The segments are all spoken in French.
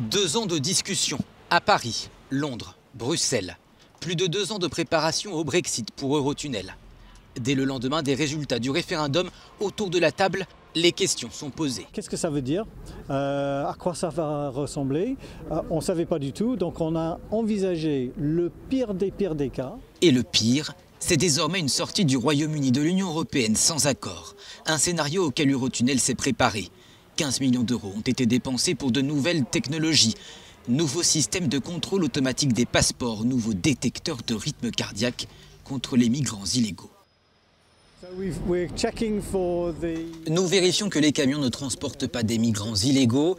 2 ans de discussion à Paris, Londres, Bruxelles. Plus de 2 ans de préparation au Brexit pour Eurotunnel. Dès le lendemain des résultats du référendum, autour de la table, les questions sont posées. Qu'est-ce que ça veut dire? À quoi ça va ressembler? On ne savait pas du tout, donc on a envisagé le pire des cas. Et le pire, c'est désormais une sortie du Royaume-Uni de l'Union européenne sans accord. Un scénario auquel Eurotunnel s'est préparé. 15 millions d'euros ont été dépensés pour de nouvelles technologies. Nouveau système de contrôle automatique des passeports, nouveau détecteur de rythme cardiaque contre les migrants illégaux. Nous vérifions que les camions ne transportent pas des migrants illégaux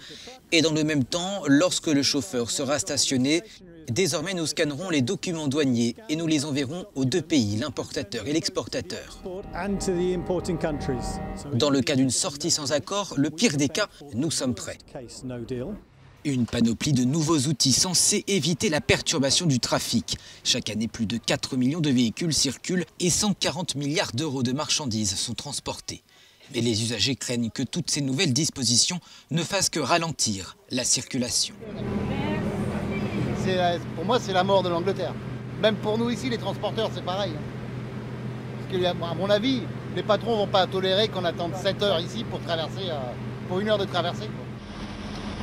et dans le même temps, lorsque le chauffeur sera stationné, désormais nous scannerons les documents douaniers et nous les enverrons aux 2 pays, l'importateur et l'exportateur. Dans le cas d'une sortie sans accord, le pire des cas, nous sommes prêts. Une panoplie de nouveaux outils censés éviter la perturbation du trafic. Chaque année, plus de 4 millions de véhicules circulent et 140 milliards d'euros de marchandises sont transportés. Mais les usagers craignent que toutes ces nouvelles dispositions ne fassent que ralentir la circulation. Pour moi, c'est la mort de l'Angleterre. Même pour nous ici, les transporteurs, c'est pareil. Parce que, à mon avis, les patrons ne vont pas tolérer qu'on attende 7 heures ici pour traverser, pour 1 heure de traversée.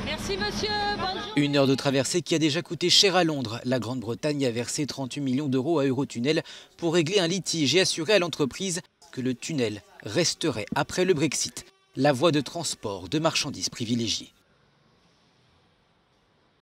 Merci monsieur, bonne journée. 1 heure de traversée qui a déjà coûté cher à Londres. La Grande-Bretagne a versé 38 millions d'euros à Eurotunnel pour régler un litige et assurer à l'entreprise que le tunnel resterait après le Brexit la voie de transport de marchandises privilégiée.